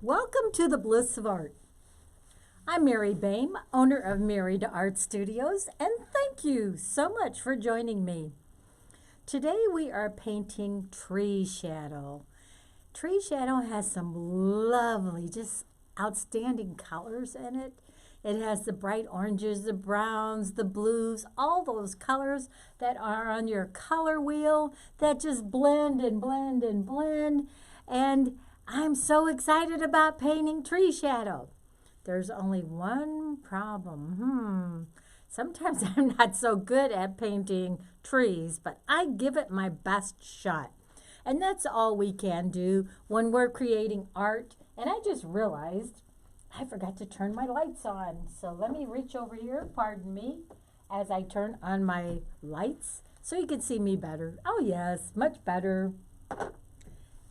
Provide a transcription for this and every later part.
Welcome to the Bliss of Art. I'm Mary Boehme, owner of Married to Art Studios, and thank you so much for joining me. Today we are painting Tree Shadow. Tree Shadow has some lovely, just outstanding colors in it. It has the bright oranges, the browns, the blues, all those colors that are on your color wheel that just blend and blend and blend. And I'm so excited about painting Tree Shadow. There's only one problem. Sometimes I'm not so good at painting trees, but I give it my best shot. And that's all we can do when we're creating art. And I just realized I forgot to turn my lights on. So let me reach over here, pardon me, as I turn on my lights so you can see me better. Oh yes, much better.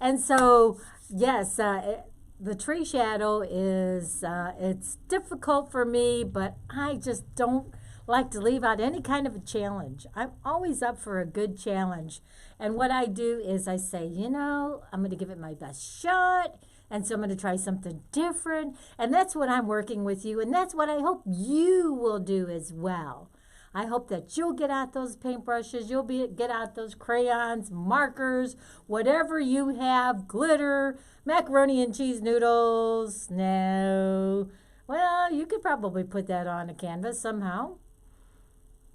And so, yes, the tree shadow is, it's difficult for me, but I just don't like to leave out any kind of a challenge. I'm always up for a good challenge. And what I do is I say, I'm going to give it my best shot. And so I'm going to try something different. And that's what I'm working with you. And that's what I hope you will do as well. I hope that you'll get out those paintbrushes, get out those crayons, markers, whatever you have, glitter, macaroni and cheese noodles. No. Well, you could probably put that on a canvas somehow.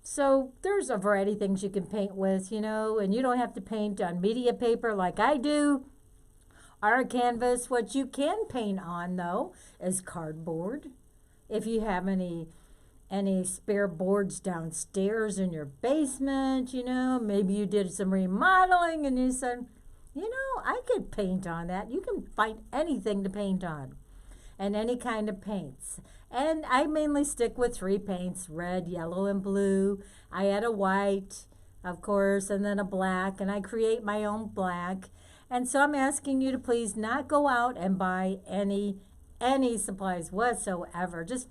So there's a variety of things you can paint with, and you don't have to paint on media paper like I do or a canvas. What you can paint on, though, is cardboard. If you have any spare boards downstairs in your basement, maybe you did some remodeling and you said, I could paint on that. You can find anything to paint on and any kind of paints. And I mainly stick with 3 paints, red, yellow, and blue. I add a white, of course, and then a black, and I create my own black. And so I'm asking you to please not go out and buy any supplies whatsoever. Just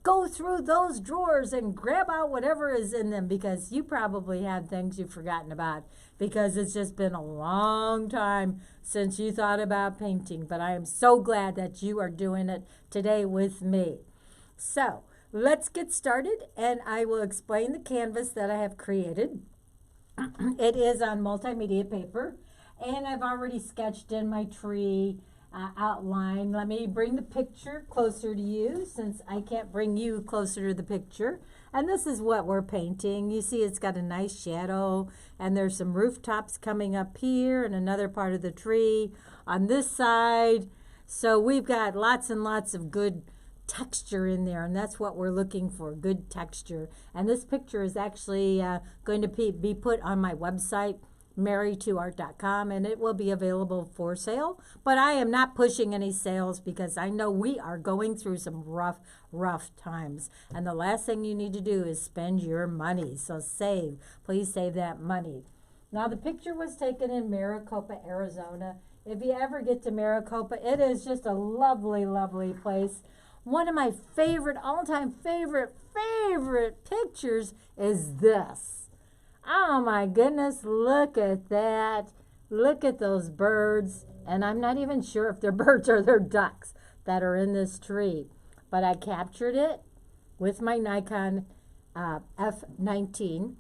go through those drawers and grab out whatever is in them, because you probably have things you've forgotten about because it's just been a long time since you thought about painting. But I am so glad that you are doing it today with me. So let's get started, and I will explain the canvas that I have created. It is on multimedia paper, and I've already sketched in my tree outline. Let me bring the picture closer to you, since I can't bring you closer to the picture. And this is what we're painting. You see it's got a nice shadow, and there's some rooftops coming up here and another part of the tree on this side. So we've got lots and lots of good texture in there, and that's what we're looking for, good texture. And this picture is actually going to be put on my website, marriedtoart.com, and it will be available for sale. But I am not pushing any sales because I know we are going through some rough times, and the last thing you need to do is spend your money. So please save that money. Now, the picture was taken in Maricopa, Arizona. If you ever get to Maricopa, it is just a lovely place. One of my all-time favorite pictures is this. Oh my goodness, look at that. Look at those birds. And I'm not even sure if they're birds or they're ducks that are in this tree. But I captured it with my Nikon F19.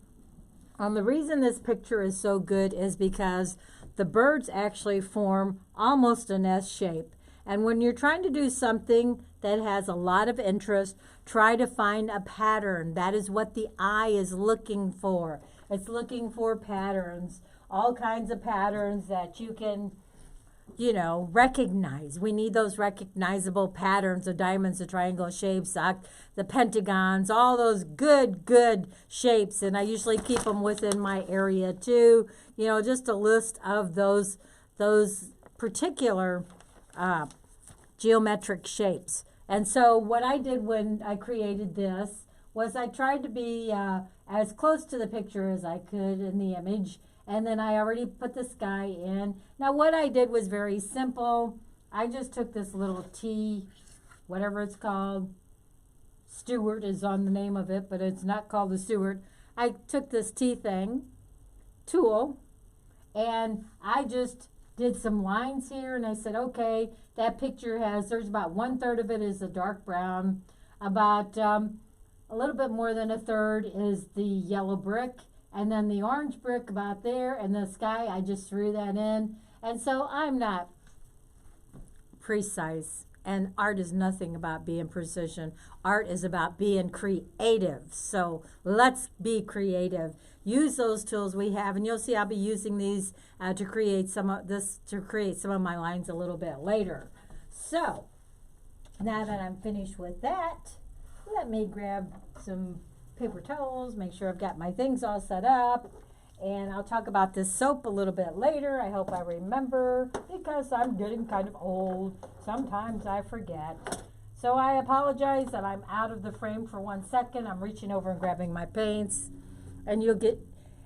The reason this picture is so good is because the birds actually form almost an S shape. And when you're trying to do something that has a lot of interest, try to find a pattern. That is what the eye is looking for. It's looking for patterns, all kinds of patterns that you can, recognize. We need those recognizable patterns, the diamonds, the triangle shapes, the pentagons, all those good shapes. And I usually keep them within my area too. Just a list of those particular geometric shapes. And so what I did when I created this was I tried to be as close to the picture as I could in the image, and then I already put the sky in. Now what I did was very simple. I just took this little T, whatever it's called, Stewart is on the name of it, but it's not called the Stewart. I took this T thing, tool, and I just did some lines here, and I said, okay, that picture there's about 1/3 of it is a dark brown, about a little bit more than a third is the yellow brick, and then the orange brick about there, and the sky, I just threw that in. And so I'm not precise, and art is nothing about being precision. Art is about being creative. So let's be creative. Use those tools we have, and you'll see I'll be using these to create some of my lines a little bit later. So now that I'm finished with that, let me grab some paper towels, make sure I've got my things all set up, and I'll talk about this soap a little bit later. I hope I remember, because I'm getting kind of old. Sometimes I forget. So I apologize that I'm out of the frame for 1 second. I'm reaching over and grabbing my paints. And you'll get,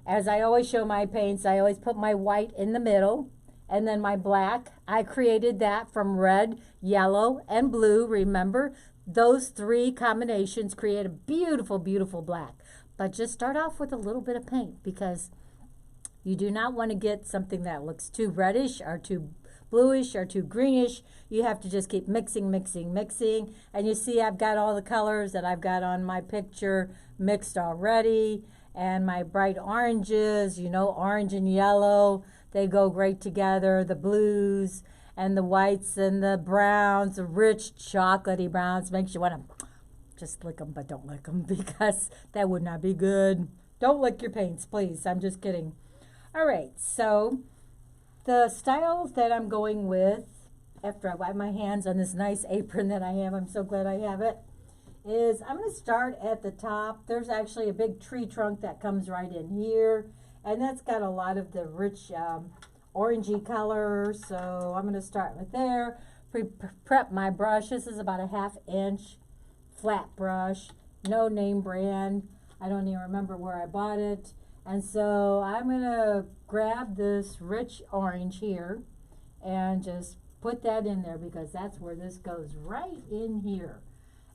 as I always show my paints, I always put my white in the middle, and then my black. I created that from red, yellow, and blue. Remember, those 3 combinations create a beautiful, beautiful black. But just start off with a little bit of paint, because you do not want to get something that looks too reddish or too bluish or too greenish. You have to just keep mixing, mixing, mixing. And you see I've got all the colors that I've got on my picture mixed already. And my bright oranges, you know, orange and yellow, they go great together. The blues and the whites and the browns, the rich chocolatey browns, makes you want to just lick them, but don't lick them, because that would not be good. Don't lick your paints, please. I'm just kidding. All right, so the styles that I'm going with, after I wipe my hands on this nice apron that I have, I'm so glad I have it, is I'm going to start at the top. There's actually a big tree trunk that comes right in here, and that's got a lot of the rich orangey color, so I'm going to start with there. Prep my brush. This is about a 1/2 inch flat brush, no name brand. I don't even remember where I bought it. And so I'm going to grab this rich orange here and just put that in there, because that's where this goes, right in here.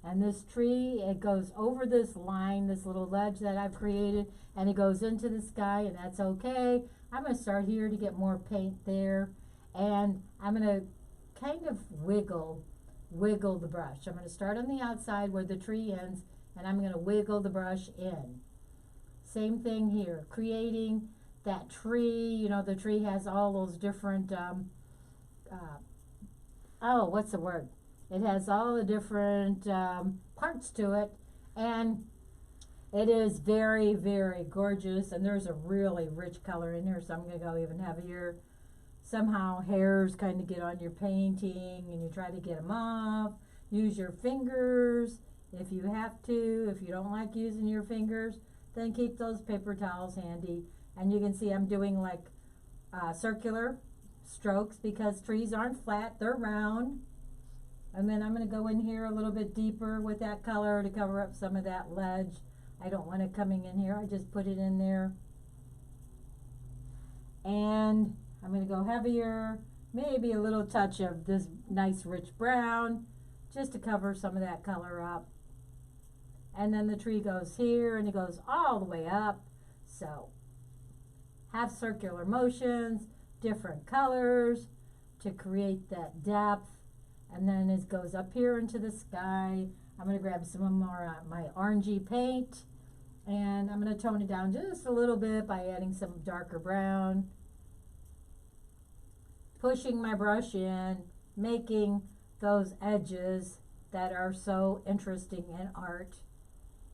And this tree, it goes over this line, this little ledge that I've created, and it goes into the sky, and that's okay. I'm going to start here to get more paint there, and I'm going to kind of wiggle the brush. I'm going to start on the outside where the tree ends, and I'm going to wiggle the brush in. Same thing here, creating that tree. You know, the tree has all those different, what's the word? It has all the different parts to it, and it is very, very gorgeous, and there's a really rich color in here, so I'm going to go even heavier. Somehow hairs kind of get on your painting, and you try to get them off. Use your fingers if you have to. If you don't like using your fingers, then keep those paper towels handy. And you can see I'm doing like circular strokes, because trees aren't flat, they're round. And then I'm going to go in here a little bit deeper with that color to cover up some of that ledge. I don't want it coming in here. I just put it in there. And I'm going to go heavier, maybe a little touch of this nice rich brown, just to cover some of that color up. And then the tree goes here, and it goes all the way up. So have circular motions, different colors to create that depth. And then it goes up here into the sky. I'm going to grab some more my orangey paint, and I'm going to tone it down just a little bit by adding some darker brown. Pushing my brush in, making those edges that are so interesting in art.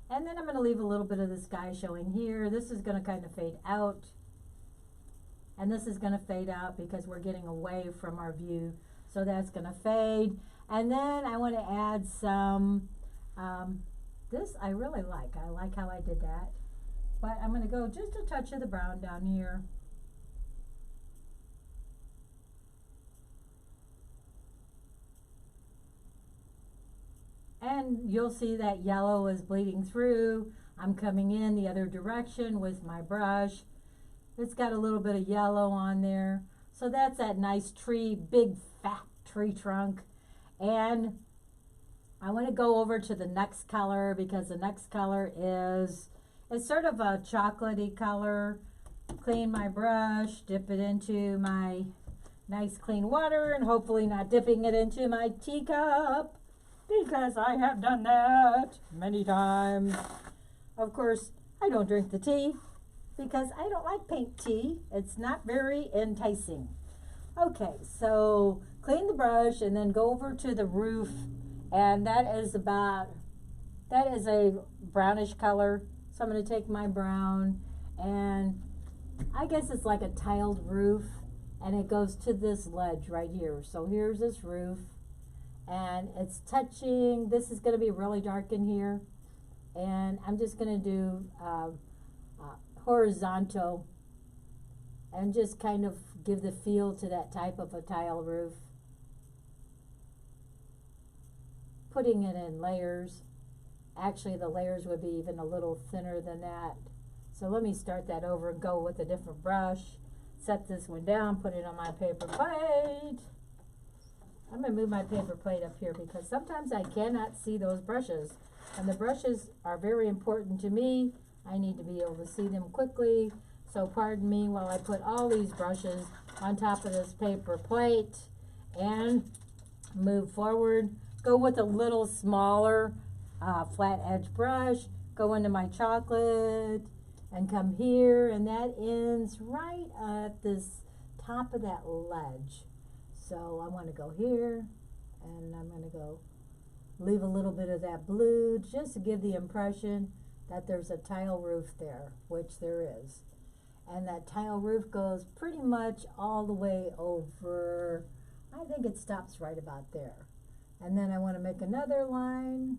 And then I'm going to leave a little bit of the sky showing here. This is going to kind of fade out. And this is going to fade out because we're getting away from our view. So that's going to fade. And then I want to add some, this I really like. I like how I did that. But I'm going to go just a touch of the brown down here. And you'll see that yellow is bleeding through. I'm coming in the other direction with my brush. It's got a little bit of yellow on there. So that's that nice tree, big fat tree trunk. And I want to go over to the next color, because the next color it's sort of a chocolatey color. Clean my brush, dip it into my nice clean water and hopefully not dipping it into my teacup because I have done that many times. Of course, I don't drink the tea because I don't like pink tea. It's not very enticing. Okay, so clean the brush and then go over to the roof, and that is a brownish color. So I'm going to take my brown, and I guess it's like a tiled roof, and it goes to this ledge right here. So here's this roof, and it's touching. This is going to be really dark in here, and I'm just going to do horizontal and just kind of give the feel to that type of a tile roof. Putting it in layers. Actually, the layers would be even a little thinner than that. So let me start that over and go with a different brush. Set this one down, put it on my paper plate. I'm going to move my paper plate up here because sometimes I cannot see those brushes. And the brushes are very important to me. I need to be able to see them quickly. So pardon me while I put all these brushes on top of this paper plate and move forward. Go with a little smaller flat edge brush. Go into my chocolate and come here, and that ends right at this top of that ledge. So I want to go here, and I'm going to go leave a little bit of that blue just to give the impression that there's a tile roof there, which there is. And that tile roof goes pretty much all the way over. I think it stops right about there. And then I want to make another line,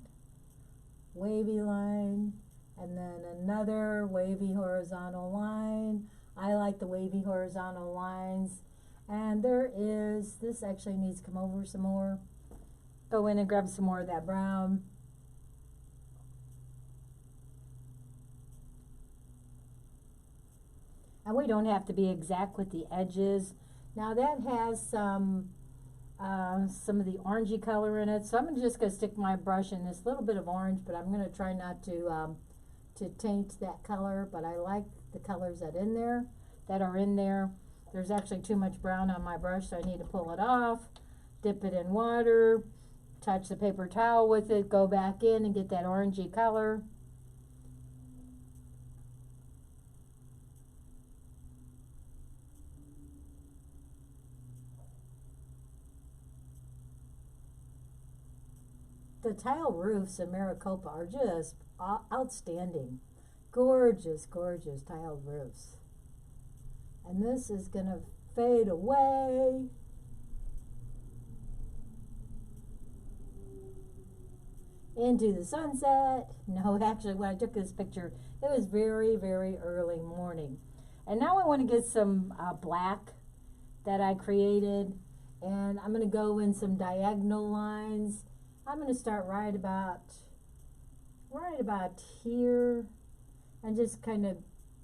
wavy line, and then another wavy horizontal line. I like the wavy horizontal lines. And there is, this actually needs to come over some more. Go in and grab some more of that brown. And we don't have to be exact with the edges. Now that has some of the orangey color in it, so I'm just going to stick my brush in this little bit of orange, but I'm going to try not to taint that color. But I like the colors that are in there. There's actually too much brown on my brush, so I need to pull it off, dip it in water, touch the paper towel with it, go back in and get that orangey color. The tile roofs in Maricopa are just outstanding. Gorgeous, gorgeous tiled roofs. And this is going to fade away. Into the sunset. No, actually, when I took this picture, it was very, very early morning. And now I want to get some black that I created. And I'm going to go in some diagonal lines. I'm going to start right about here and just kind of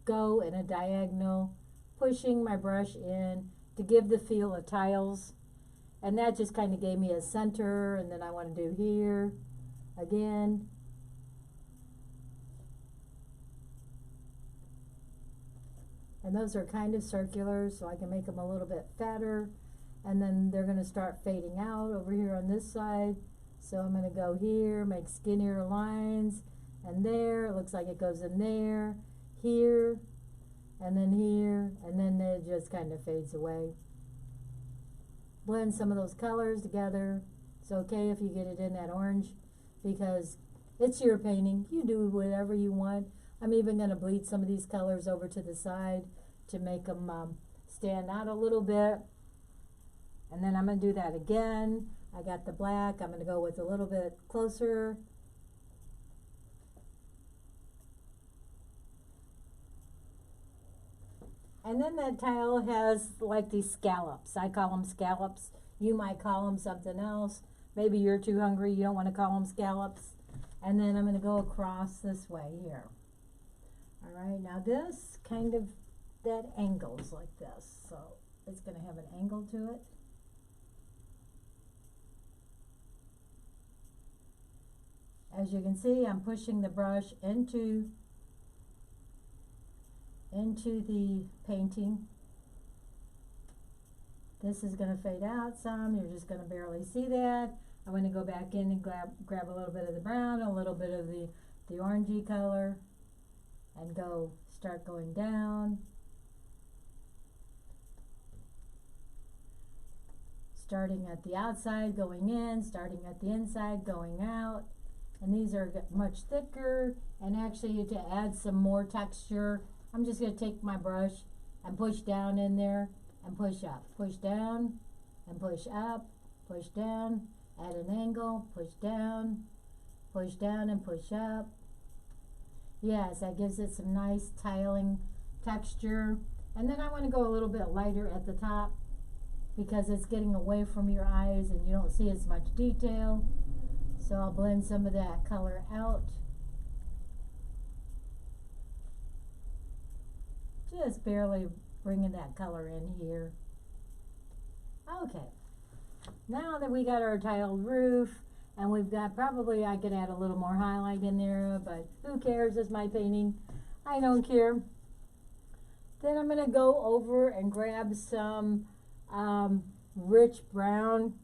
go in a diagonal, pushing my brush in to give the feel of tiles. And that just kind of gave me a center, and then I want to do here again. And those are kind of circular, so I can make them a little bit fatter. And then they're going to start fading out over here on this side. So I'm going to go here, make skinnier lines, and there, it looks like it goes in there, here, and then it just kind of fades away. Blend some of those colors together. It's okay if you get it in that orange because it's your painting. You do whatever you want. I'm even going to bleed some of these colors over to the side to make them stand out a little bit. And then I'm going to do that again. I got the black. I'm going to go with a little bit closer. And then that tile has like these scallops. I call them scallops. You might call them something else. Maybe you're too hungry. You don't want to call them scallops. And then I'm going to go across this way here. All right. Now this kind of, that angles like this. So it's going to have an angle to it. As you can see, I'm pushing the brush into the painting. This is going to fade out some. You're just going to barely see that. I'm going to go back in and grab a little bit of the brown, a little bit of the orangey color, and start going down. Starting at the outside, going in, starting at the inside, going out. And these are much thicker, and actually to add some more texture, I'm just going to take my brush and push down in there and push up. Push down and push up, push down, at an angle, push down and push up. Yes, that gives it some nice tiling texture. And then I want to go a little bit lighter at the top because it's getting away from your eyes and you don't see as much detail. So I'll blend some of that color out. Just barely bringing that color in here. Okay. Now that we got our tiled roof, and we've got probably, I could add a little more highlight in there, but who cares? It's my painting. I don't care. Then I'm going to go over and grab some rich brown,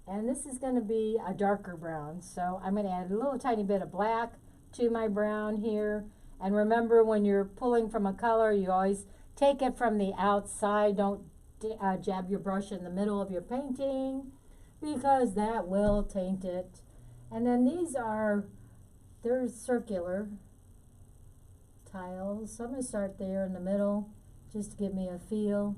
and this is going to be a darker brown. So I'm going to add a little tiny bit of black to my brown here. And remember, when you're pulling from a color, you always take it from the outside. Don't jab your brush in the middle of your painting, because that will taint it. And then they're circular tiles. So I'm going to start there in the middle just to give me a feel.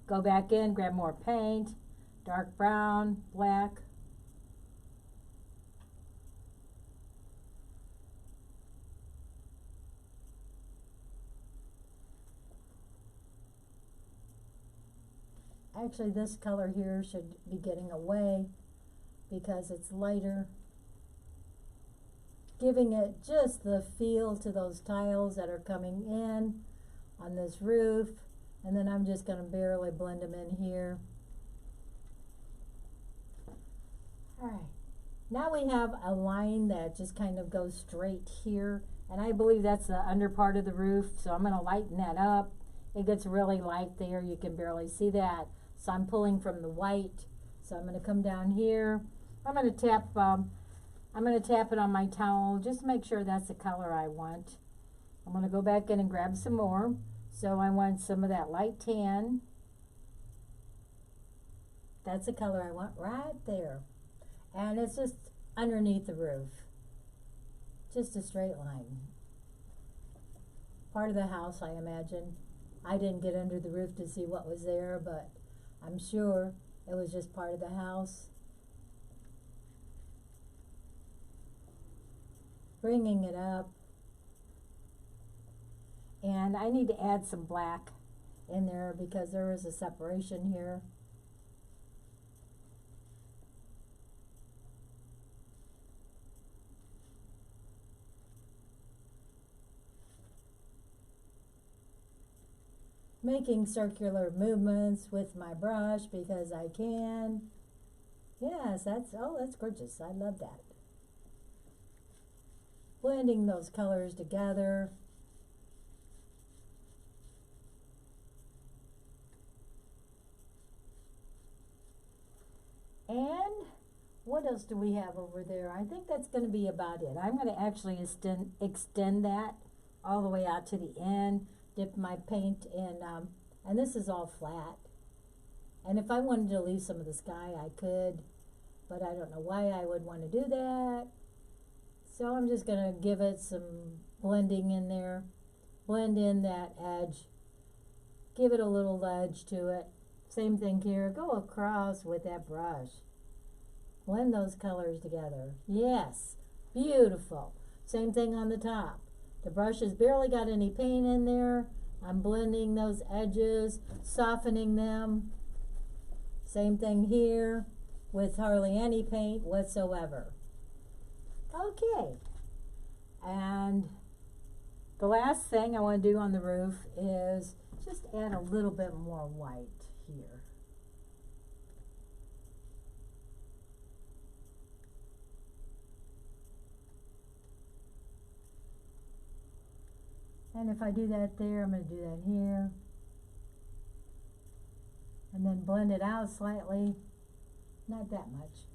Go back in, grab more paint, dark brown, black. Actually, this color here should be getting away because it's lighter, giving it just the feel to those tiles that are coming in on this roof. And then I'm just going to barely blend them in here. All right. Now we have a line that just kind of goes straight here. And I believe that's the under part of the roof. So I'm going to lighten that up. It gets really light there. You can barely see that. So I'm pulling from the white. So I'm going to come down here. I'm going to tap it on my towel just to make sure that's the color I want. I'm going to go back in and grab some more. So I want some of that light tan. That's the color I want right there. And it's just underneath the roof. Just a straight line. Part of the house, I imagine. I didn't get under the roof to see what was there, but I'm sure it was just part of the house. Bringing it up. And I need to add some black in there because there is a separation here. Making circular movements with my brush because I can. Yes, that's gorgeous. I love that. Blending those colors together. And what else do we have over there? I think that's going to be about it. I'm going to actually extend that all the way out to the end. Dip my paint in, and this is all flat. And if I wanted to leave some of the sky, I could, but I don't know why I would want to do that. So I'm just going to give it some blending in there. Blend in that edge. Give it a little edge to it. Same thing here. Go across with that brush. Blend those colors together. Yes, beautiful. Same thing on the top. The brush has barely got any paint in there. I'm blending those edges, softening them. Same thing here with hardly any paint whatsoever. Okay. And the last thing I want to do on the roof is just add a little bit more white here. And if I do that there, I'm going to do that here. And then blend it out slightly. Not that much.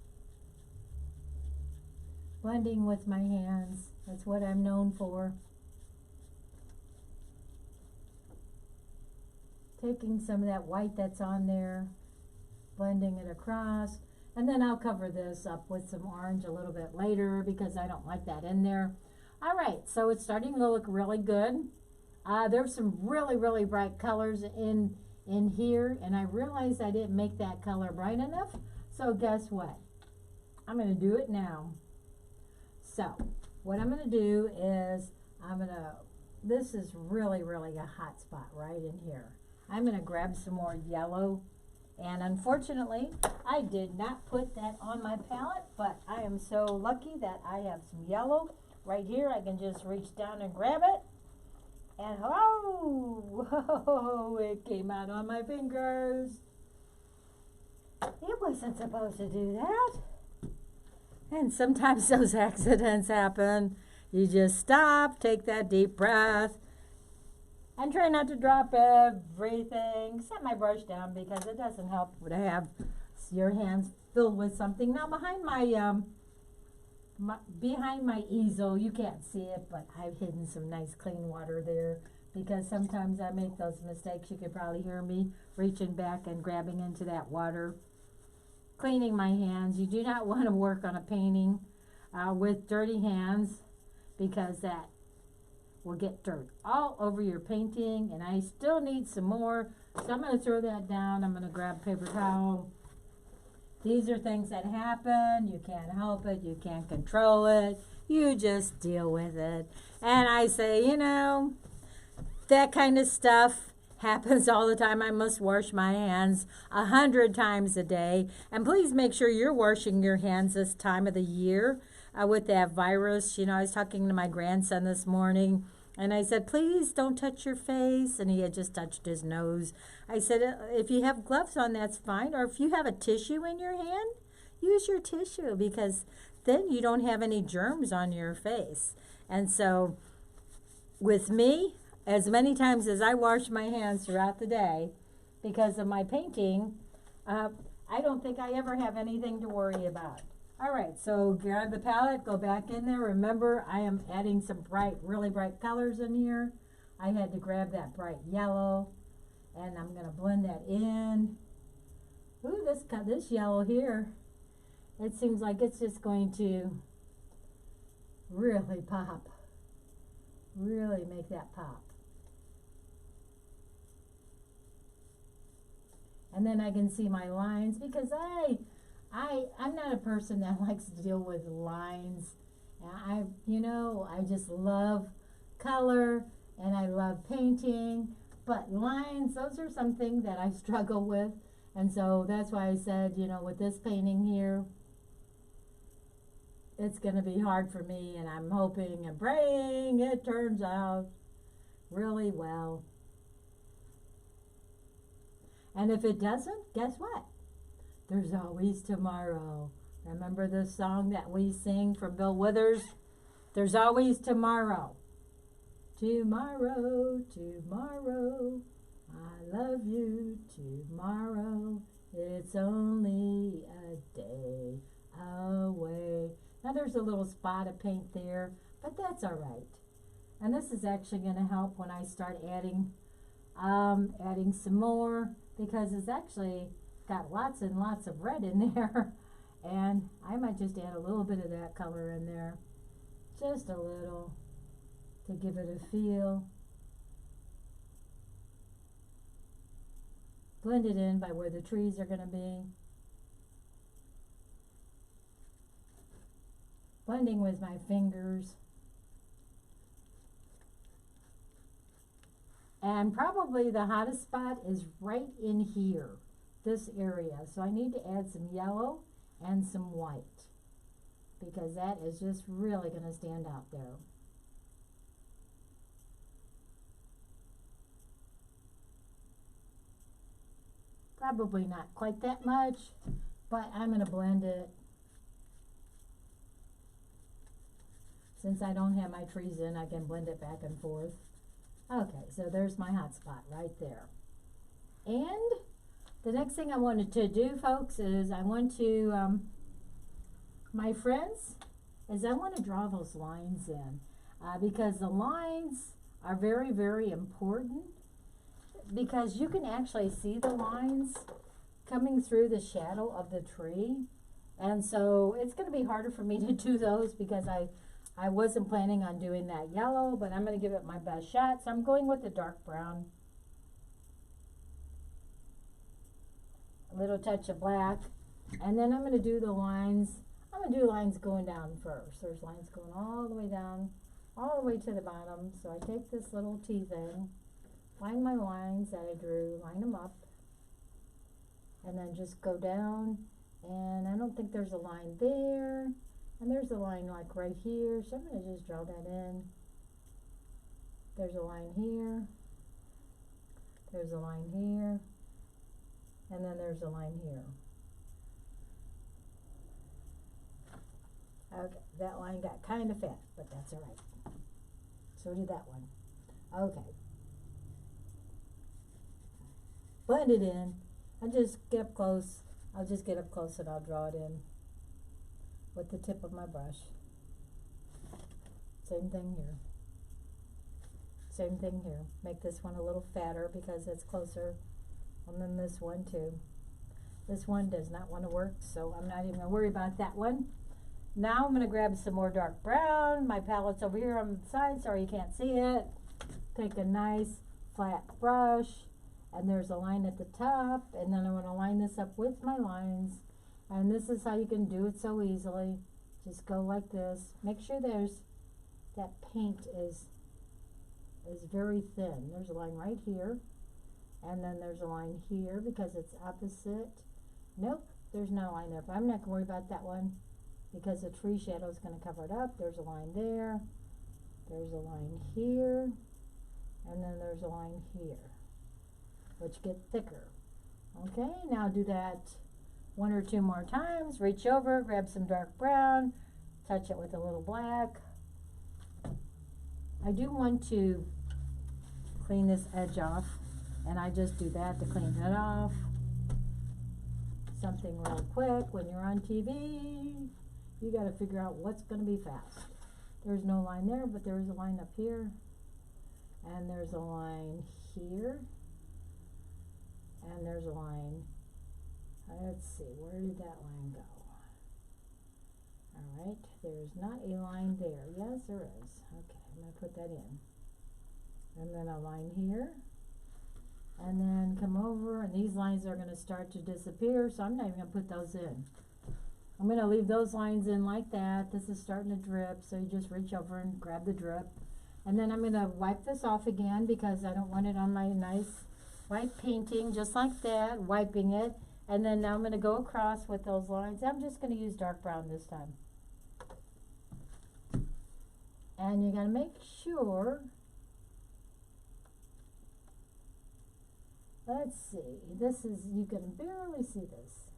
Blending with my hands. That's what I'm known for. Taking some of that white that's on there, blending it across. And then I'll cover this up with some orange a little bit later because I don't like that in there. All right, so it's starting to look really good. There's some really, really bright colors in here, and I realized I didn't make that color bright enough. So guess what? I'm going to do it now. So what I'm going to do is this is really, really a hot spot right in here. I'm going to grab some more yellow, and unfortunately I did not put that on my palette, but I am so lucky that I have some yellow right here. I can just reach down and grab it, and whoa, it came out on my fingers. It wasn't supposed to do that. And sometimes those accidents happen. You just stop, take that deep breath, and try not to drop everything. Set my brush down because it doesn't help to have your hands filled with something. Now behind my easel, you can't see it, but I've hidden some nice clean water there because sometimes I make those mistakes. You could probably hear me reaching back and grabbing into that water. Cleaning my hands. You do not want to work on a painting with dirty hands because that will get dirt all over your painting, and I still need some more, so I'm going to throw that down. I'm going to grab a paper towel. These are things that happen. You can't help it. You can't control it. You just deal with it. And I say, you know, that kind of stuff happens all the time. I must wash my hands 100 times a day. And please make sure you're washing your hands this time of the year with that virus. You know, I was talking to my grandson this morning, and I said, please don't touch your face. And he had just touched his nose. I said, if you have gloves on, that's fine. Or if you have a tissue in your hand, use your tissue because then you don't have any germs on your face. And so with me, as many times as I wash my hands throughout the day because of my painting, I don't think I ever have anything to worry about. All right, so grab the palette, go back in there. Remember, I am adding some bright, really bright colors in here. I had to grab that bright yellow, and I'm going to blend that in. Ooh, this yellow here, it seems like it's just going to really pop. Really make that pop. And then I can see my lines because I'm not a person that likes to deal with lines. I just love color and I love painting, but lines, those are something that I struggle with. And so that's why I said, you know, with this painting here, it's going to be hard for me, and I'm hoping and praying it turns out really well. And if it doesn't, guess what? There's always tomorrow. Remember the song that we sing from Bill Withers? There's always tomorrow. Tomorrow, tomorrow, I love you tomorrow. It's only a day away. Now there's a little spot of paint there, but that's all right. And this is actually going to help when I start adding some more, because it's actually got lots and lots of red in there. And I might just add a little bit of that color in there, just a little, to give it a feel. Blend it in by where the trees are going to be. Blending with my fingers. And probably the hottest spot is right in here, this area. So I need to add some yellow and some white, because that is just really going to stand out there. Probably not quite that much, but I'm going to blend it. Since I don't have my trees in, I can blend it back and forth. Okay, so there's my hot spot right there. And the next thing I wanted to do, folks, is I want to, my friends, is I want to draw those lines in. Because the lines are very, very important, because you can actually see the lines coming through the shadow of the tree. And so it's going to be harder for me to do those because I wasn't planning on doing that yellow, but I'm going to give it my best shot. So I'm going with the dark brown. A little touch of black. And then I'm going to do the lines. I'm going to do lines going down first. There's lines going all the way down, all the way to the bottom. So I take this little T thing, find my lines that I drew, line them up, and then just go down. And I don't think there's a line there. And there's a line like right here. So I'm going to just draw that in. There's a line here. There's a line here. And then there's a line here. Okay, that line got kind of fat, but that's all right. So did that one. Okay. Blend it in. I just get up close. I'll just get up close and I'll draw it in with the tip of my brush. Same thing here. Same thing here. Make this one a little fatter because it's closer. And then this one too. This one does not want to work, so I'm not even going to worry about that one. Now I'm going to grab some more dark brown. My palette's over here on the side. Sorry you can't see it. Take a nice flat brush. And there's a line at the top. And then I want to line this up with my lines. And this is how you can do it so easily. Just go like this. Make sure that paint is very thin. There's a line right here. And then there's a line here because it's opposite. Nope, there's no line there. But I'm not going to worry about that one because the tree shadow is going to cover it up. There's a line there. There's a line here. And then there's a line here, which get thicker. Okay, now do that 1 or 2 more times. Reach over, grab some dark brown, touch it with a little black. I do want to clean this edge off, and I just do that to clean it off. Something real quick. When you're on TV, you got to figure out what's going to be fast. There's no line there, but there is a line up here, and there's a line here, and there's a line. Let's see, where did that line go? All right, there's not a line there. Yes, there is. Okay, I'm going to put that in. And then a line here. And then come over, and these lines are going to start to disappear, so I'm not even going to put those in. I'm going to leave those lines in like that. This is starting to drip, so you just reach over and grab the drip. And then I'm going to wipe this off again because I don't want it on my nice white painting, just like that, wiping it. And then now I'm going to go across with those lines. I'm just going to use dark brown this time. And you got to make sure, let's see, this is, you can barely see this.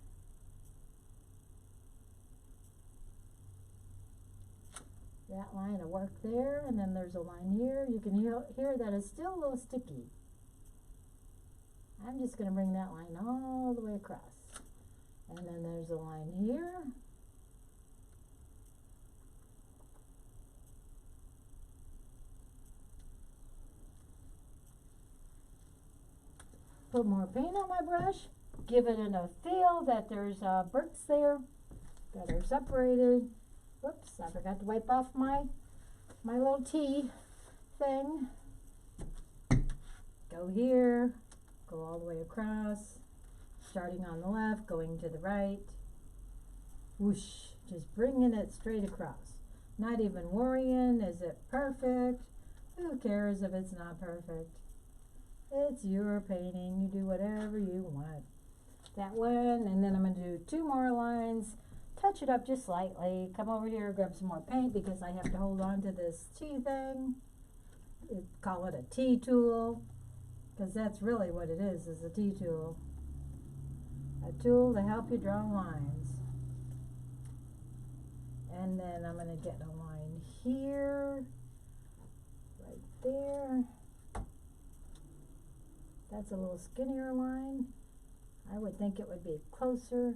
That line will work there, and then there's a line here. You can hear that it's still a little sticky. I'm just going to bring that line all the way across. And then there's a line here. Put more paint on my brush. Give it enough feel that there's bricks there that are separated. Whoops, I forgot to wipe off my little T thing. Go here, go all the way across, starting on the left, going to the right. Whoosh, just bringing it straight across. Not even worrying, is it perfect? Who cares if it's not perfect? It's your painting, you do whatever you want. That one, and then I'm going to do 2 more lines. Touch it up just slightly. Come over here, grab some more paint because I have to hold on to this T thing. Call it a T tool because that's really what it is a T tool. A tool to help you draw lines. And then I'm going to get a line here, right there. That's a little skinnier line. I would think it would be closer,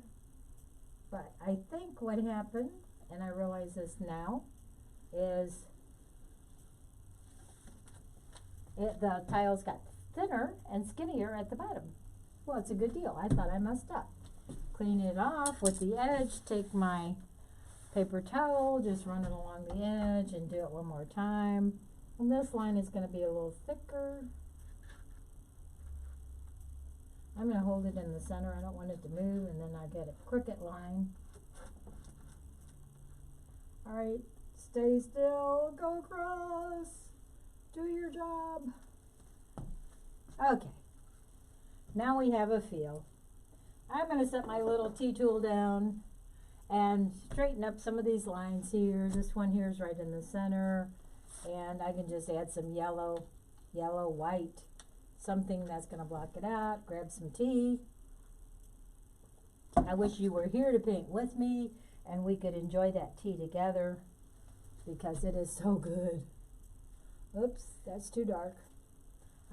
but I think what happened, and I realize this now, is the tiles got thinner and skinnier at the bottom. Well, it's a good deal. I thought I messed up. Clean it off with the edge, take my paper towel, just run it along the edge and do it one more time. And this line is going to be a little thicker. I'm going to hold it in the center. I don't want it to move, and then I get a crooked line. All right, stay still, go across, do your job. Okay, now we have a feel. I'm going to set my little T-tool down and straighten up some of these lines here. This one here is right in the center, and I can just add some yellow, white, something that's going to block it out. Grab some tea. I wish you were here to paint with me and we could enjoy that tea together because it is so good. Oops, that's too dark.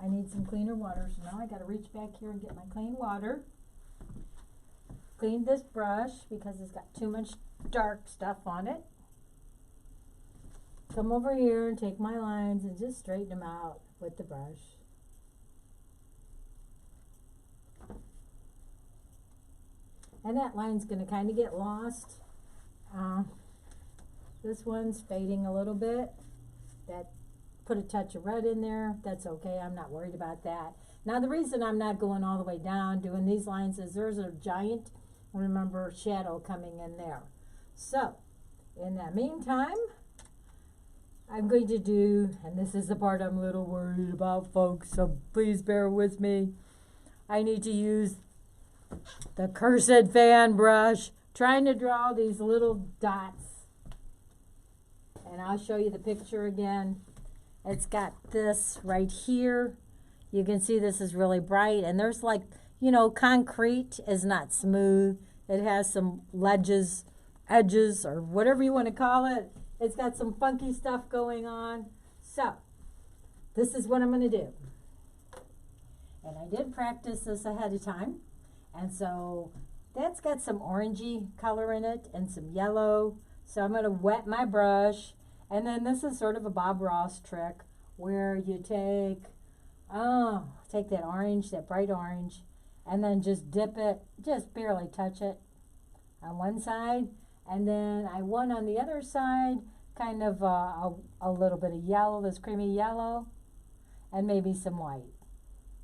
I need some cleaner water, so now I got to reach back here and get my clean water. Clean this brush because it's got too much dark stuff on it. Come over here and take my lines and just straighten them out with the brush. And that line's going to kind of get lost. This one's fading a little bit. That put a touch of red in there. That's okay. I'm not worried about that. Now the reason I'm not going all the way down doing these lines is there's a giant, remember, shadow coming in there. So in the meantime, I'm going to do, and this is the part I'm a little worried about, folks, so please bear with me. I need to use the cursed fan brush, trying to draw these little dots. And I'll show you the picture again. It's got this right here. You can see this is really bright, and there's like, you know, concrete is not smooth. It has some ledges, edges, or whatever you want to call it. It's got some funky stuff going on. So, this is what I'm going to do. And I did practice this ahead of time. And so, that's got some orangey color in it and some yellow. So I'm going to wet my brush. And then this is sort of a Bob Ross trick where you take that orange, that bright orange, and then just dip it, just barely touch it on one side. And then I want on the other side kind of a little bit of yellow, this creamy yellow, and maybe some white.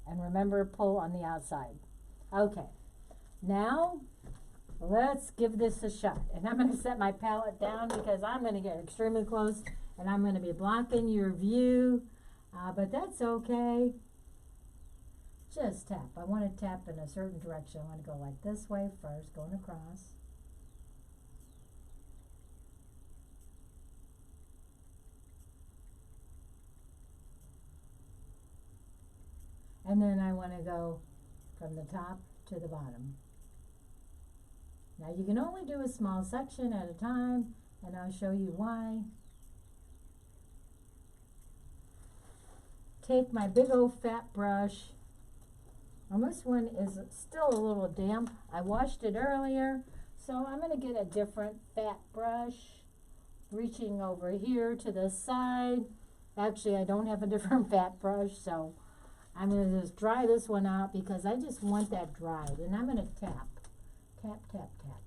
And remember, pull on the outside. Okay, now let's give this a shot. And I'm going to set my palette down because I'm going to get extremely close and I'm going to be blocking your view, but that's okay. Just tap. I want to tap in a certain direction. I want to go like this way first, going across. And then I want to go from the top to the bottom. Now you can only do a small section at a time, and I'll show you why. Take my big old fat brush. And this one is still a little damp. I washed it earlier, so I'm going to get a different fat brush. Reaching over here to the side. Actually, I don't have a different fat brush, so I'm going to just dry this one out because I just want that dried. And I'm going to tap. Tap, tap, tap.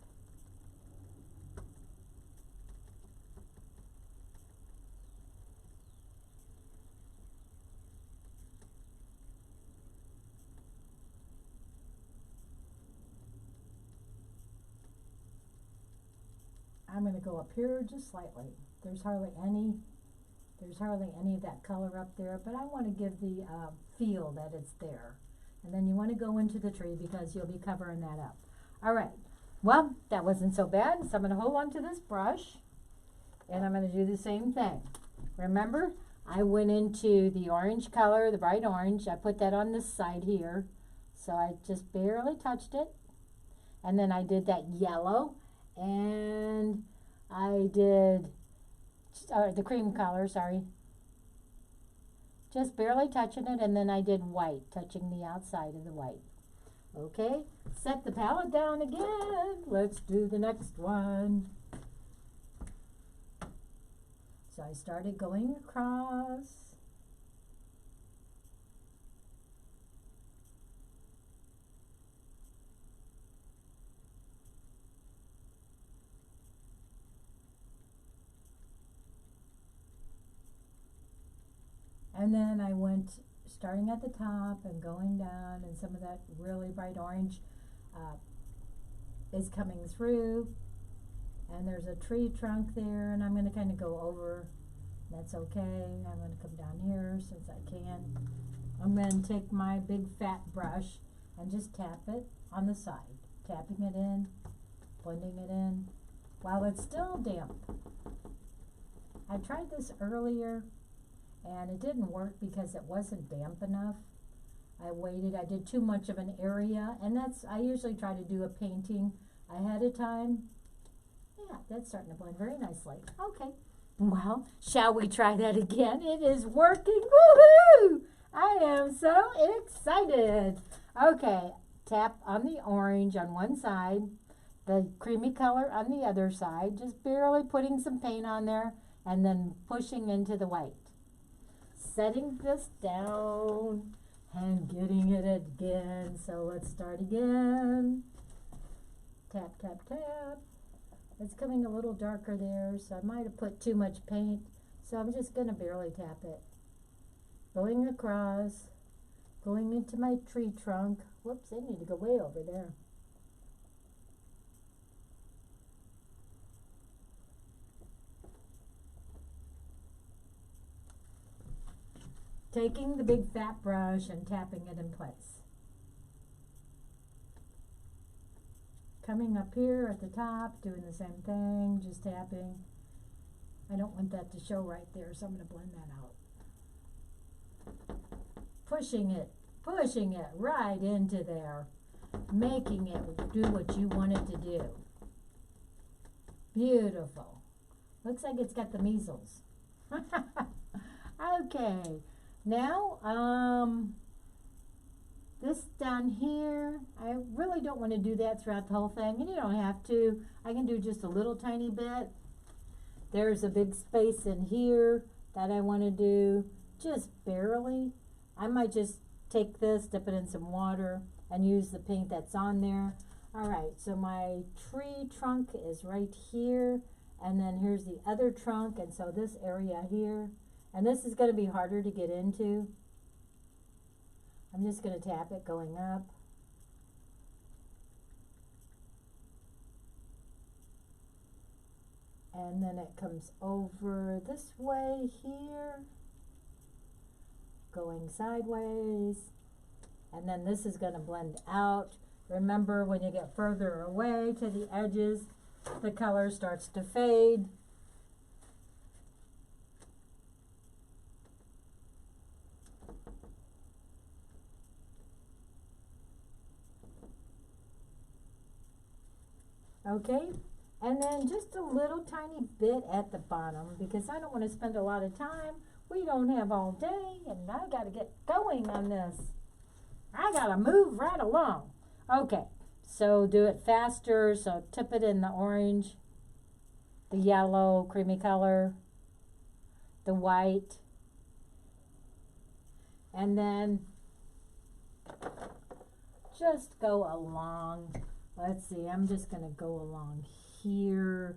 I'm going to go up here just slightly. There's hardly any of that color up there, but I want to give the feel that it's there. And then you want to go into the tree because you'll be covering that up. All right, well, that wasn't so bad. So I'm going to hold on to this brush, and I'm going to do the same thing. Remember, I went into the orange color, the bright orange. I put that on this side here, so I just barely touched it. And then I did that yellow, and I did the cream color, sorry. just barely touching it, and then I did white, touching the outside of the white. Okay, set the palette down again. Let's do the next one. So I started going across. And then I went starting at the top and going down, and some of that really bright orange is coming through. And there's a tree trunk there, and I'm going to kind of go over. That's okay. I'm going to come down here since I can. I'm going to take my big fat brush and just tap it on the side, tapping it in, blending it in while it's still damp. I tried this earlier and it didn't work because it wasn't damp enough. I waited, I did too much of an area, and I usually try to do a painting ahead of time. Yeah, that's starting to blend very nicely. Okay, well, shall we try that again? It is working, woohoo! I am so excited. Okay, tap on the orange on one side, the creamy color on the other side, just barely putting some paint on there, and then pushing into the white. Setting this down and getting it again. So let's start again. Tap, tap, tap. It's coming a little darker there, so I might have put too much paint. So I'm just going to barely tap it. Going across, going into my tree trunk. Whoops, I need to go way over there. Taking the big fat brush and tapping it in place. Coming up here at the top, doing the same thing, just tapping. I don't want that to show right there, so I'm going to blend that out. Pushing it right into there. Making it do what you want it to do. Beautiful. Looks like it's got the measles. Okay. Now, this down here, I really don't want to do that throughout the whole thing, and you don't have to. I can do just a little tiny bit. There's a big space in here that I want to do just barely. I might just take this, dip it in some water, and use the paint that's on there. All right, so my tree trunk is right here, and then here's the other trunk, and so this area here. And this is going to be harder to get into. I'm just going to tap it going up. And then it comes over this way here, going sideways. And then this is going to blend out. Remember, when you get further away to the edges, the color starts to fade. Okay, and then just a little tiny bit at the bottom because I don't want to spend a lot of time. We don't have all day, and I got to get going on this. I got to move right along. Okay, so do it faster. So tip it in the orange, the yellow, creamy color, the white, and then just go along. Let's see, I'm just going to go along here.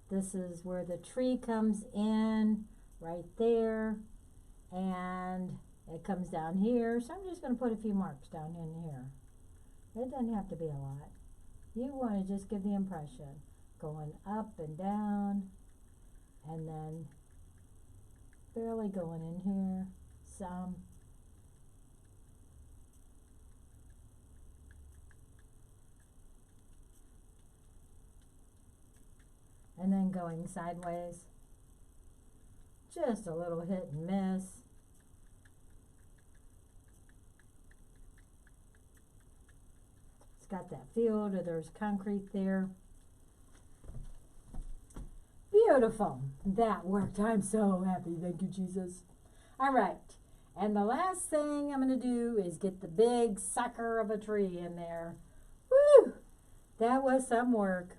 This is where the tree comes in, right there. And it comes down here. So I'm just going to put a few marks down in here. It doesn't have to be a lot. You want to just give the impression. Going up and down. And then barely going in here. Some. And then going sideways. Just a little hit and miss. It's got that field, or there's concrete there. Beautiful. That worked. I'm so happy. Thank you, Jesus. All right. And the last thing I'm going to do is get the big sucker of a tree in there. Woo! That was some work.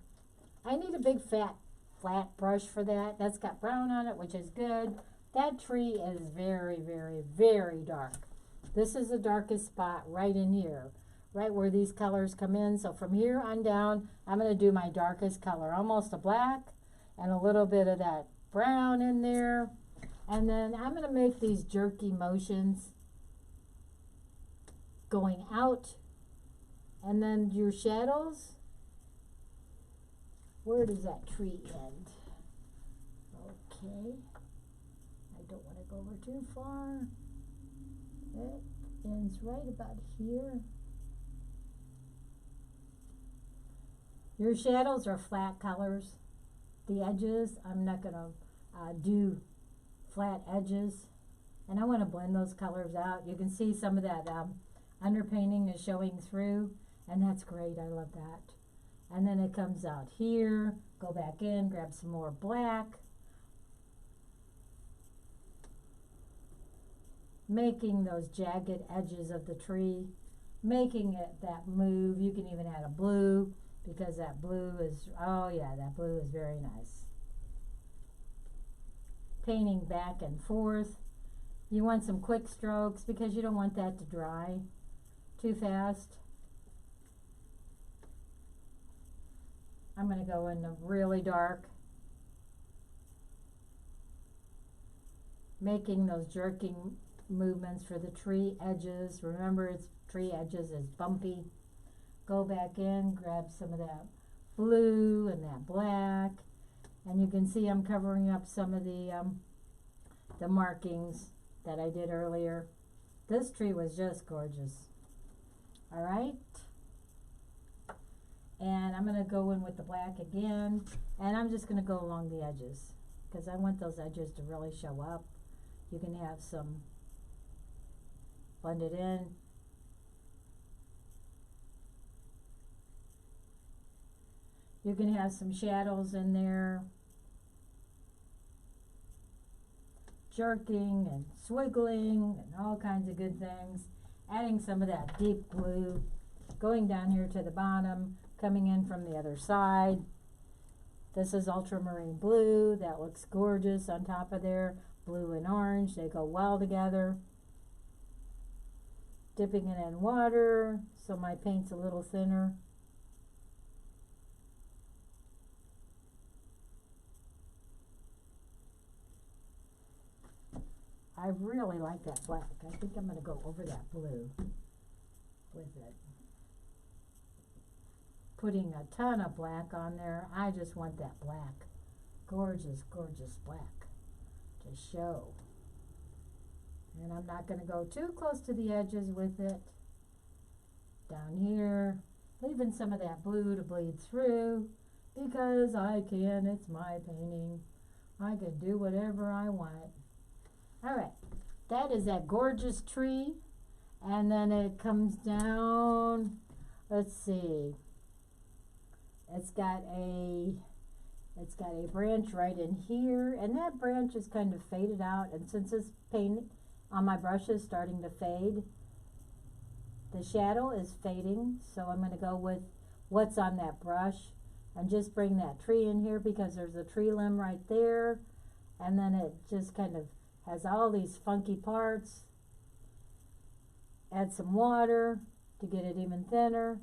I need a big fat flat brush for that. That's got brown on it, which is good. That tree is very, very, very dark. This is the darkest spot right in here, right where these colors come in. So from here on down, I'm going to do my darkest color, almost a black and a little bit of that brown in there. And then I'm going to make these jerky motions going out. And then your shadows, where does that tree end? Okay. I don't want to go over too far. It ends right about here. Your shadows are flat colors. The edges, I'm not going to do flat edges. And I want to blend those colors out. You can see some of that underpainting is showing through, and that's great. I love that. And then it comes out here. Go back in, grab some more black. Making those jagged edges of the tree, making it that move. You can even add a blue because that blue is, oh yeah, that blue is very nice. Painting back and forth. You want some quick strokes because you don't want that to dry too fast. I'm going to go in the really dark, making those jerking movements for the tree edges. Remember, it's tree edges is bumpy. Go back in, grab some of that blue and that black, and you can see I'm covering up some of the markings that I did earlier. This tree was just gorgeous. All right, and I'm going to go in with the black again, and I'm just going to go along the edges because I want those edges to really show up. You can have some blend it in. You can have some shadows in there, jerking and swiggling and all kinds of good things. Adding some of that deep blue, going down here to the bottom, coming in from the other side. This is ultramarine blue. That looks gorgeous on top of there. Blue and orange, they go well together. Dipping it in water so my paint's a little thinner. I really like that black. I think I'm going to go over that blue with it. Putting a ton of black on there. I just want that black. Gorgeous, gorgeous black to show. And I'm not going to go too close to the edges with it. Down here, leaving some of that blue to bleed through because I can. It's my painting. I can do whatever I want. All right, that is that gorgeous tree. And then it comes down, let's see. It's got a branch right in here, and that branch is kind of faded out. And since this paint on my brush is starting to fade, the shadow is fading, so I'm going to go with what's on that brush and just bring that tree in here because there's a tree limb right there, and then it just kind of has all these funky parts. Add some water to get it even thinner.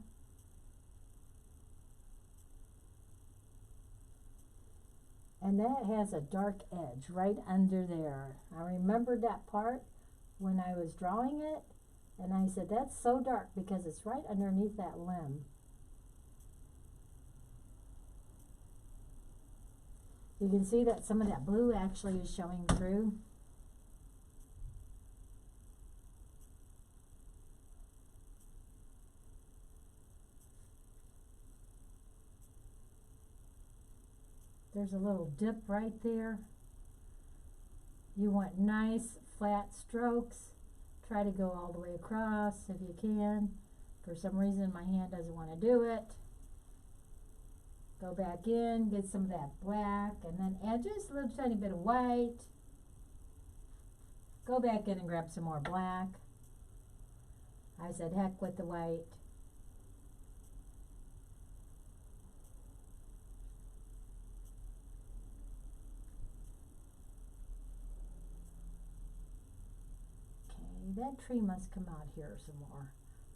And that has a dark edge right under there. I remembered that part when I was drawing it, and I said, that's so dark because it's right underneath that limb. You can see that some of that blue actually is showing through. There's a little dip right there. You want nice flat strokes. Try to go all the way across if you can. For some reason my hand doesn't want to do it. Go back in, get some of that black, and then add just a little tiny bit of white. Go back in and grab some more black. I said heck with the white. Okay, that tree must come out here some more.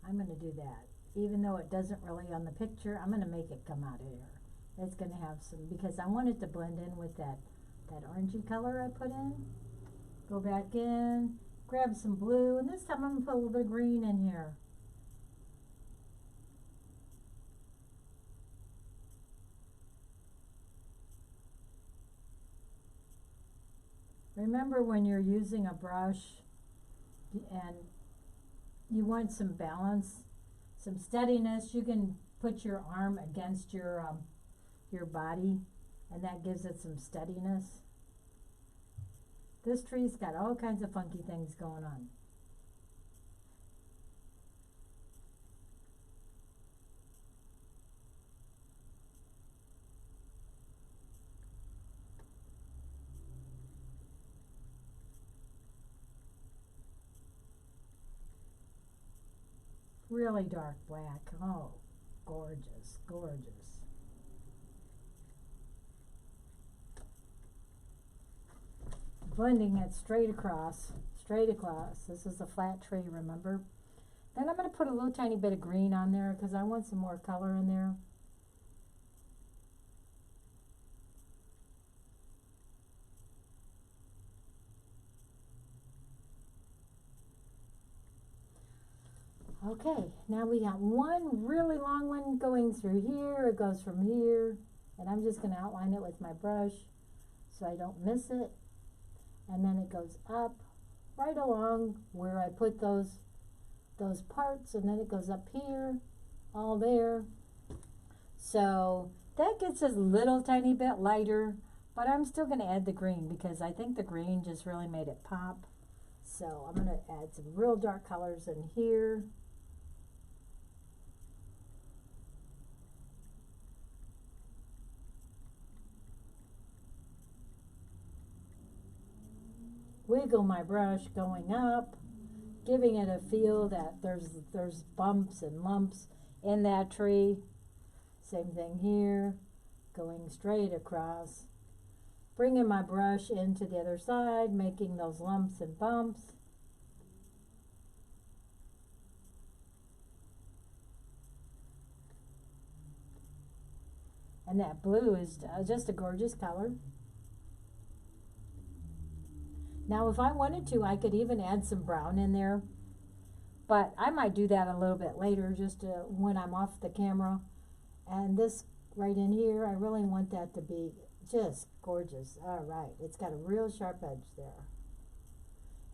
I'm going to do that. Even though it doesn't really on the picture, I'm going to make it come out of here. It's going to have some, because I want it to blend in with that orangey color I put in. Go back in, grab some blue, and this time I'm going to put a little bit of green in here. Remember when you're using a brush and you want some balance, some steadiness, you can put your arm against your body, and that gives it some steadiness. This tree's got all kinds of funky things going on. Really dark black. Oh, gorgeous, gorgeous. Blending it straight across, straight across. This is a flat tree, remember? Then I'm going to put a little tiny bit of green on there because I want some more color in there. Okay, now we got one really long one going through here. It goes from here, and I'm just going to outline it with my brush so I don't miss it. And then it goes up right along where I put those parts, and then it goes up here, all there. So that gets a little tiny bit lighter, but I'm still going to add the green because I think the green just really made it pop. So I'm going to add some real dark colors in here. Wiggle my brush going up, giving it a feel that there's bumps and lumps in that tree. Same thing here, going straight across. Bringing my brush into the other side, making those lumps and bumps. And that blue is just a gorgeous color. Now, if I wanted to, I could even add some brown in there, but I might do that a little bit later, just when I'm off the camera. And this right in here, I really want that to be just gorgeous. All right, it's got a real sharp edge there.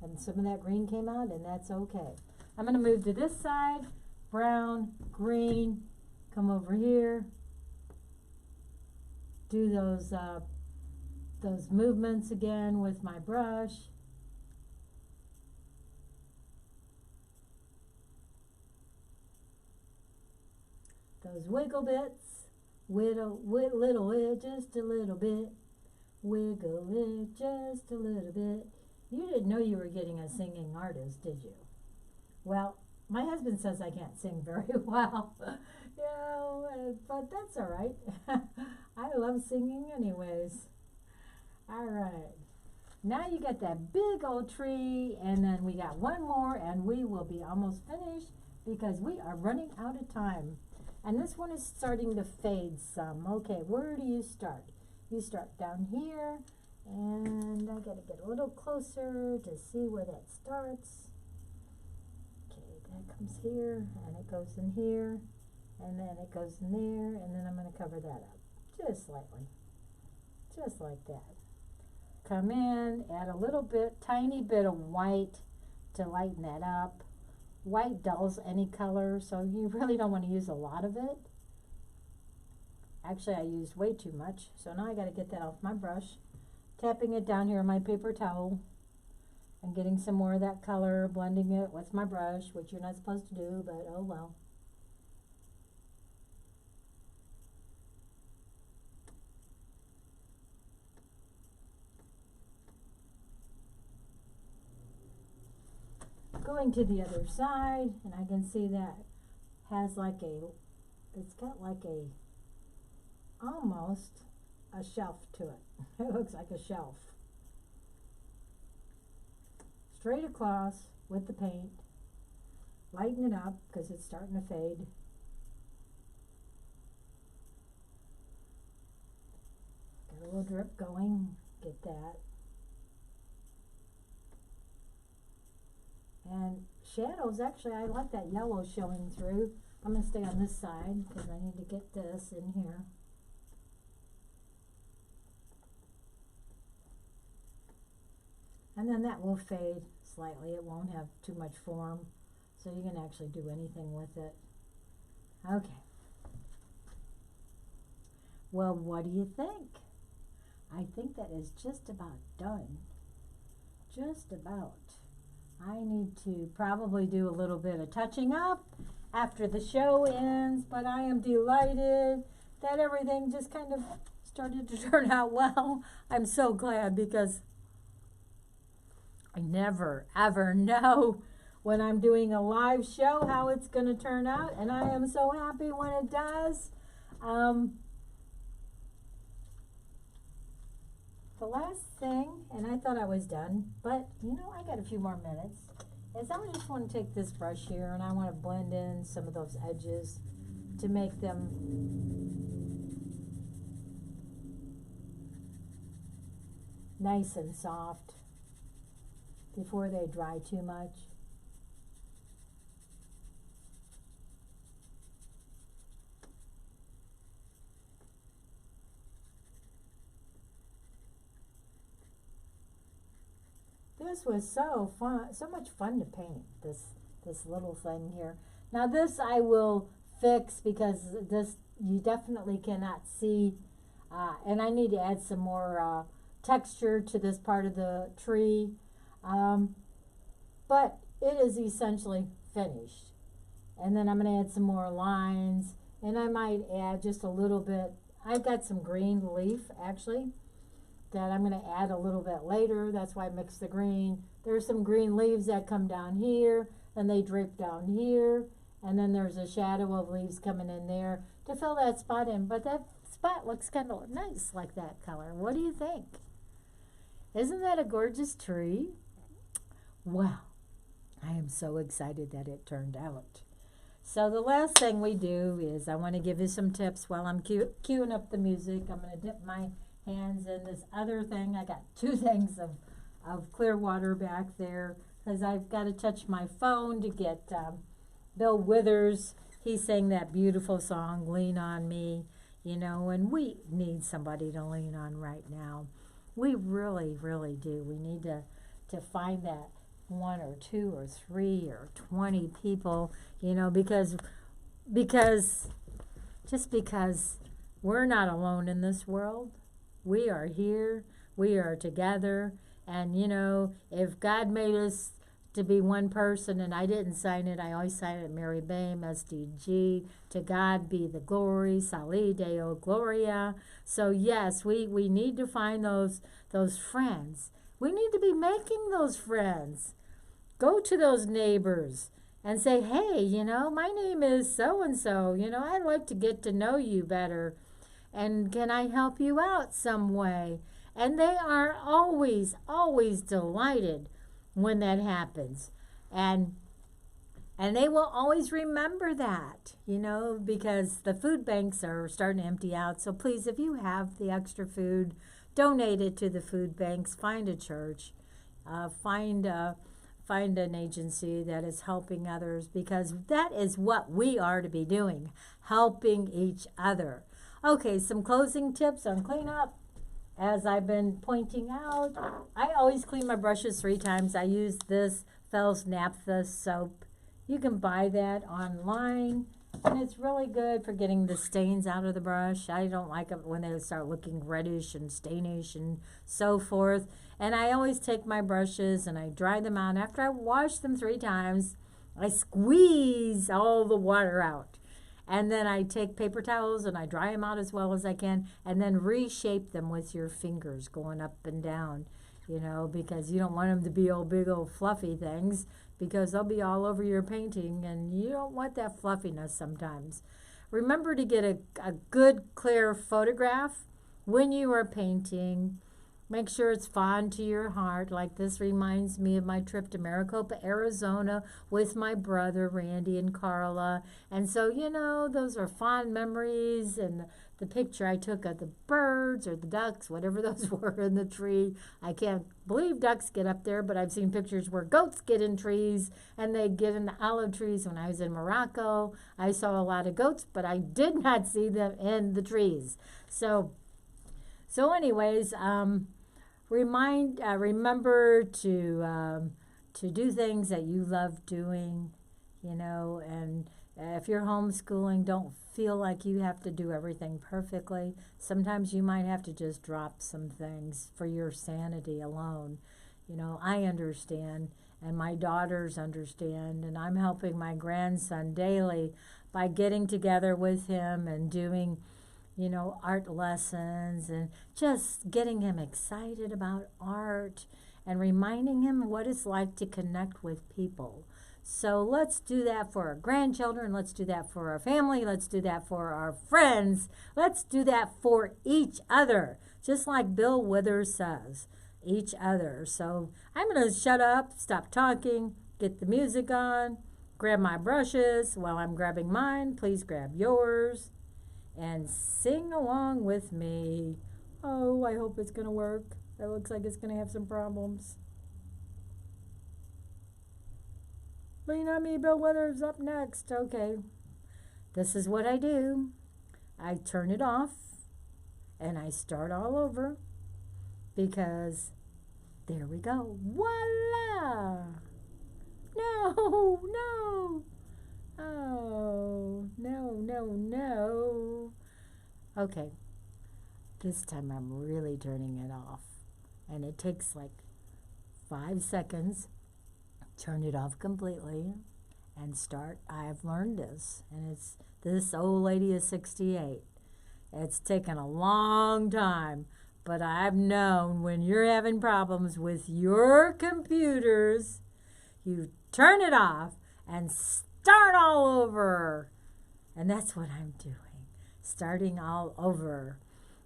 And some of that green came out, and that's okay. I'm going to move to this side, brown, green, come over here, do those movements again with my brush. Those wiggle bits, little it just a little bit, wiggle it just a little bit. You didn't know you were getting a singing artist, did you? Well, my husband says I can't sing very well, but that's all right. I love singing anyways. All right, now you got that big old tree, and then we got one more, and we will be almost finished because we are running out of time. And this one is starting to fade some. Okay, where do you start? You start down here, and I gotta get a little closer to see where that starts. Okay, that comes here, and it goes in here, and then it goes in there, and then I'm gonna cover that up just slightly, just like that. Come in, add a little bit, tiny bit of white to lighten that up. White dulls any color, so you really don't want to use a lot of it. Actually, I used way too much, so now I got to get that off my brush. Tapping it down here on my paper towel and getting some more of that color, blending it with my brush, which you're not supposed to do, but oh well. going to the other side, and I can see that has like it's got like almost a shelf to it. It looks like a shelf. Straight across with the paint. Lighten it up because it's starting to fade. Got a little drip going. Get that. And shadows, actually, I like that yellow showing through. I'm going to stay on this side because I need to get this in here. And then that will fade slightly. It won't have too much form, so you can actually do anything with it. Okay. Well, what do you think? I think that is just about done. Just about. I need to probably do a little bit of touching up after the show ends, but I am delighted that everything just kind of started to turn out well. I'm so glad because I never, ever know when I'm doing a live show how it's going to turn out, and I am so happy when it does. The last thing, and I thought I was done, but you know, I got a few more minutes, is I just want to take this brush here and I want to blend in some of those edges to make them nice and soft before they dry too much. This was so fun, so much fun to paint, this little thing here. Now this I will fix because this you definitely cannot see, and I need to add some more texture to this part of the tree, but it is essentially finished. And then I'm going to add some more lines, and I might add just a little bit. I've got some green leaf actually that I'm going to add a little bit later. That's why I mixed the green. There's some green leaves that come down here, and they drape down here, and then there's a shadow of leaves coming in there to fill that spot in. But that spot looks kind of nice like that color. What do you think? Isn't that a gorgeous tree? Wow, I am so excited that it turned out. So the last thing we do is I want to give you some tips while I'm queuing up the music. I'm going to dip my hands in this other thing. I got two things of clear water back there because I've got to touch my phone to get Bill Withers. He sang that beautiful song, Lean on Me, you know, and we need somebody to lean on right now. We really, really do. We need to find that one or two or three or 20 people, you know, because just because we're not alone in this world. We are here, we are together, and you know, if God made us to be one person, and I didn't sign it, I always sign it, Mary Boehme, SDG, to God be the glory, Soli Deo Gloria. So yes, we need to find those friends. We need to be making those friends. Go to those neighbors and say, hey, you know, my name is so-and-so, you know, I'd like to get to know you better. And can I help you out some way? And they are always, always delighted when that happens. And they will always remember that, you know, because the food banks are starting to empty out. So please, if you have the extra food, donate it to the food banks. Find a church. Find an agency that is helping others, because that is what we are to be doing, helping each other. Okay, some closing tips on cleanup. As I've been pointing out, I always clean my brushes 3 times. I use this Fel's Naphtha soap. You can buy that online, and it's really good for getting the stains out of the brush. I don't like it when they start looking reddish and stainish and so forth. And I always take my brushes and I dry them out. After I wash them 3 times, I squeeze all the water out. And then I take paper towels and I dry them out as well as I can, and then reshape them with your fingers going up and down. you know, because you don't want them to be old, big old fluffy things, because they'll be all over your painting, and you don't want that fluffiness sometimes. Remember to get a good, clear photograph when you are painting. Make sure it's fond to your heart. Like this reminds me of my trip to Maricopa, Arizona with my brother, Randy and Carla. And so, you know, those are fond memories. And the picture I took of the birds or the ducks, whatever those were in the tree. I can't believe ducks get up there, but I've seen pictures where goats get in trees and they get in the olive trees. When I was in Morocco, I saw a lot of goats, but I did not see them in the trees. So anyways, remember to do things that you love doing, you know, and if you're homeschooling, don't feel like you have to do everything perfectly. Sometimes you might have to just drop some things for your sanity alone. You know, I understand, and my daughters understand, and I'm helping my grandson daily by getting together with him and doing, you know, art lessons and just getting him excited about art and reminding him what it's like to connect with people. So let's do that for our grandchildren. Let's do that for our family. Let's do that for our friends. Let's do that for each other, just like Bill Withers says, each other. So I'm going to shut up, stop talking, get the music on, grab my brushes. While I'm grabbing mine, please grab yours and sing along with me. Oh, I hope it's going to work. It looks like it's going to have some problems. Lean on me, Bill Withers, up next. Okay. This is what I do. I turn it off and I start all over because there we go. Voila! No, no. Oh, no. Okay. This time I'm really turning it off. And it takes like 5 seconds. Turn it off completely and start. I've learned this, and this old lady is 68. It's taken a long time, but I've known when you're having problems with your computers, you turn it off and start all over. And that's what I'm doing, starting all over.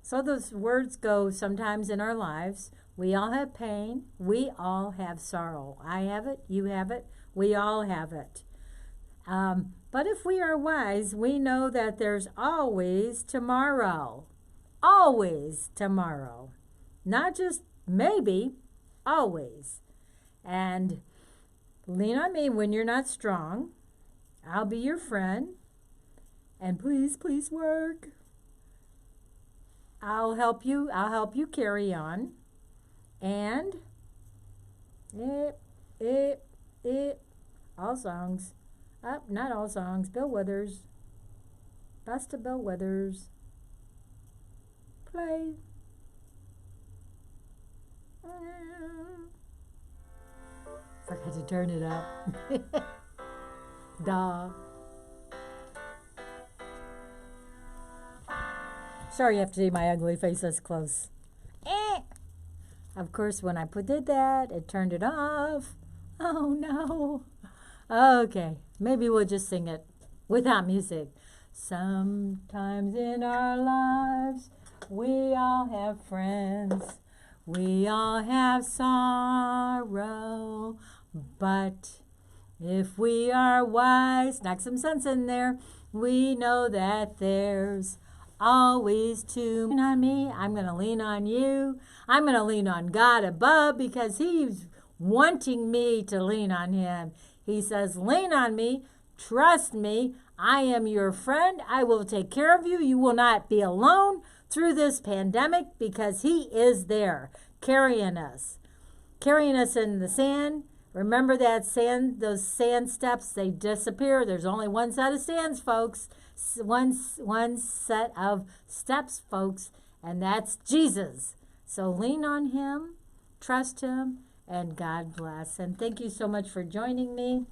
So those words go sometimes in our lives. We all have pain. We all have sorrow. I have it. You have it. We all have it. But if we are wise, we know that there's always tomorrow. Always tomorrow. Not just maybe, always. And lean on me when you're not strong. I'll be your friend. And please, please work. I'll help you. I'll help you carry on. And all songs. Not all songs. Bill Withers. Best of Bill Withers. Play. Forgot to turn it up. Duh. Sorry you have to see my ugly face this close. Of course, when I did that, it turned it off. Oh, no. Okay, maybe we'll just sing it without music. Sometimes in our lives, we all have friends. We all have sorrow. But if we are wise, knock some sense in there, we know that there's always to lean on me. I'm going to lean on you. I'm going to lean on God above because he's wanting me to lean on him. He says, lean on me. Trust me. I am your friend. I will take care of you. You will not be alone through this pandemic because he is there carrying us in the sand. Remember that sand, those sand steps, they disappear. There's only one set of sands, folks. One set of steps, folks, and that's Jesus. So lean on him, trust him, and God bless. And thank you so much for joining me.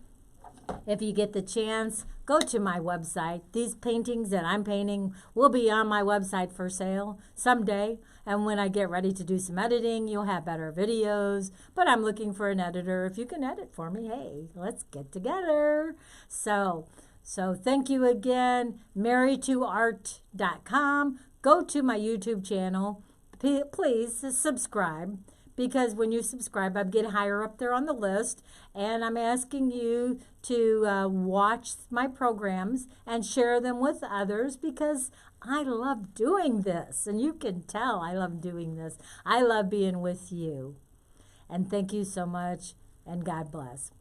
If you get the chance, go to my website. These paintings that I'm painting will be on my website for sale someday. And when I get ready to do some editing, you'll have better videos. But I'm looking for an editor. If you can edit for me, hey, let's get together. So thank you again. Mary2art.com. Go to my YouTube channel. Please subscribe. Because when you subscribe, I get higher up there on the list. And I'm asking you to watch my programs and share them with others because I love doing this. And you can tell I love doing this. I love being with you. And thank you so much, and God bless.